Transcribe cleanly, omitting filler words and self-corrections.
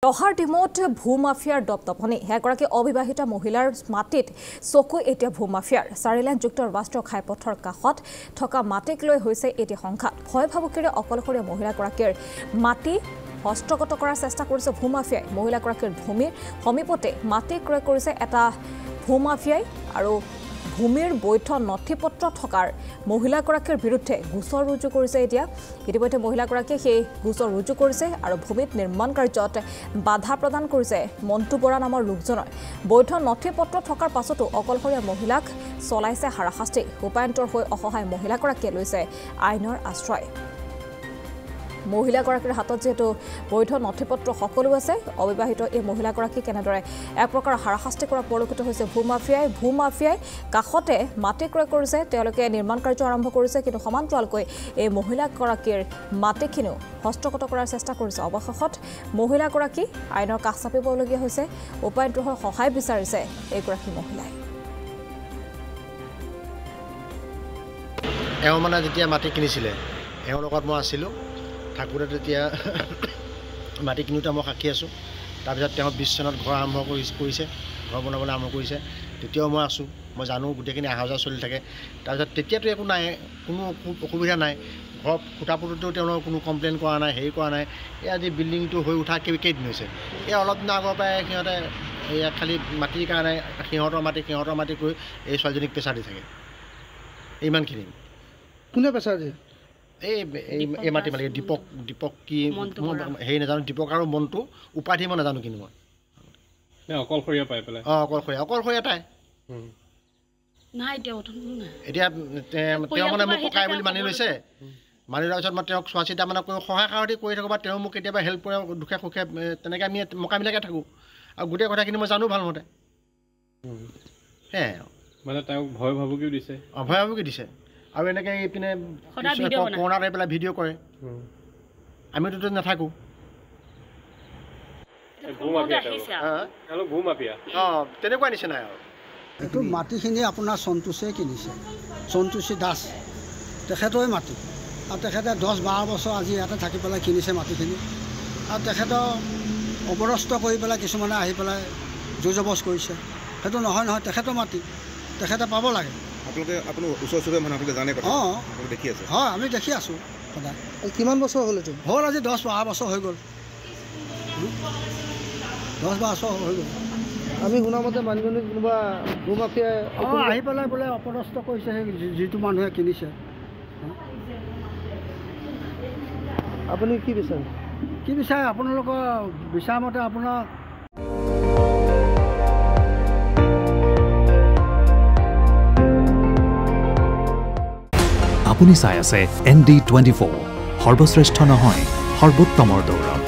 ৰহাৰ ডিমত ভূমাফিয়াৰ দপদপনি এগৰাকী অবিবাহিত মহিলাৰ মাটিত চকু এতিয়া ভূমাফিয়াৰ 4 লেনযুক্ত ৰাষ্ট্ৰীয় ঘাইপথৰ কাষত থকা মাটিক লৈ হৈছে এতিয়া সংঘাত ভয় ভাবুকিৰে অকলশৰীয়া মহিলাগৰাকীৰ মাটি হস্তগত কৰাৰ চেষ্টা কৰিছে ভূমাফিয়াই মহিলাগৰাকীৰ ভূমিৰ সমীপতে মাটি ক্ৰয় কৰিছে এটা ভূমাফিয়াই আৰু ভূমিৰ বৈধ নথিপত্ৰ থকাৰ মহিলাগৰাকীৰ বিৰুদ্ধে গোচৰ ৰুজু কৰিছে এতিয়া ইতিমধ্যে মহিলাগৰাকীয়ে সেই গোচৰ ৰুজু কৰিছে আৰু ভূমিত নিৰ্মাণ কাৰ্যত বাধা প্ৰদান কৰিছে মন্টু বৰা নামৰ লোকজনৰ বৈধ নথিপত্ৰ থকাৰ পাছতো অকলশৰীয়া মহিলাক চলাইছে হাৰাশাস্তি উপায়ন্তৰ হৈ অসহায় মহিলাগৰাকীয়ে লৈছে আইনৰ আশ্ৰয় মহিলাগৰাকীৰ হাতত যেটো বৈধ নথিপত্ৰ সকলো আছে অবিবাহিত এই মহিলাগৰাকী কেনেদৰে এক প্ৰকাৰ হাৰাশাস্তি কৰা পৰিলক্ষিত হৈছে ভূমাফিয়াই কাষতে মাটি ক্ৰয় কৰিছে তেওঁলোকে নিৰ্মাণ কাৰ্য আৰম্ভ কৰিছে কিন্তু সমান্তৰালকৈ এই মহিলাগৰাকীৰ মাটিখিনিও হস্তগত কৰাৰ চেষ্টা কৰিছে অৱশেষত মহিলাগৰাকী আইনৰ কাষ চাপিবলগীয়া হৈছে উপায়ন্তৰ হৈ সহায় বিচাৰিছে এইগৰাকী মহিলাই মানে যেতিয়া মাটি কিনিছিলে এওঁৰ লগত মই আছিলোঁ ঠাকুৰে তেতিয়া মাটি কিনোতে মই সাক্ষী আছোঁ তাৰপিছত তেওঁ 20 চনত ঘৰ আৰম্ভ কৰিছে ঘৰ বনাবলৈ আৰম্ভ কৰিছে তেতিয়াও মই আছোঁ মই জানো গোটেইখিনি অহা যোৱা চলি থাকে তাৰপিছত তেতিয়াতো একো নাই কোনো অসুবিধা নাই ঘৰ খুটা পুটোতেও তেওঁলোকৰ কোনো কমপ্লেইন কৰা নাই হেৰি কৰা নাই এই আজি বিল্ডিংটো হৈ উঠা কেইদিন হৈছে এই অলপ দিনৰ আগৰ পৰাই সিহঁতে এয়া খালি মাটিৰ কাৰণে সিহঁতৰ মাটি কৈ এই ছোৱালীজনীক প্ৰেছাৰ দি থাকে ইমানখিনি কোনে প্ৰেছাৰ দিয়ে এই মাটি মালিক দীপক কি হেৰি নাজানো দীপক আৰু মনটো উপাধি মই নাজানো কিন্তু মই অকলশৰীয়া পাই পেলাই অকলশৰীয়া তাই এতিয়া তেওঁ মানে মোক ককাই বুলি মানি লৈছে মানি লোৱাৰ পিছত মই তেওঁক চোৱা চিতা মানে সহায় সাৰথি কৰি থাকোঁ বা তেওঁ মোক কেতিয়াবা হেল্প কৰে দুখে সুখে তেনেকৈ আমি মোকাবিলাকে থাকোঁ আৰু গোটেই কথাখিনি মই জানো ভালমতে সেয়াই মানে তেওঁক ভয় ভাবুকিও দিছে ভয় ভাবুকি দিছে আৰু এনেকৈ এইপিনে কৰোণাত আহি পেলাই ভিডিঅ' কৰে আমিতো নাথাকোঁ তেনেকুৱা নিচিনা আৰু এইটো মাটিখিনি আপোনাৰ সন্তোষে কিনিছে সন্তোষী দাস তেখেতৰে মাটি আৰু তেখেতে 10-12 বছৰ আজি ইয়াতে থাকি পেলাই কিনিছে মাটিখিনি আৰু তেখেতৰ অপদস্থ কৰি পেলাই কিছুমানে আহি পেলাই জোৰ জবজ কৰিছে সেইটো নহয় তেখেতৰ মাটি তেখেতে পাব লাগে আপোনাৰ ওচৰ চুবুৰীয়া মানুহ আপোনালোকে জানে কথা দেখি আছে হয় আমি দেখি আছোঁ সদায় কিমান বছৰ হ'ল এইটো হ'ল আজি 10-12 বছৰ হৈ গ'ল 10 বছৰ হৈ গ'ল আমি শুনামতে মানুহজনী কোনোবা ভূমাফিয়াই আহি পেলাই বোলে অপদস্থ কৰিছে সেই যিটো মানুহে কিনিছে আপুনি কি বিচাৰে আপোনালোকৰ বিচাৰ মতে আপোনাৰ আপুনি চাই আছে ND24 সৰ্বশ্ৰেষ্ঠ নহয় সৰ্বোত্তমৰ দৌৰত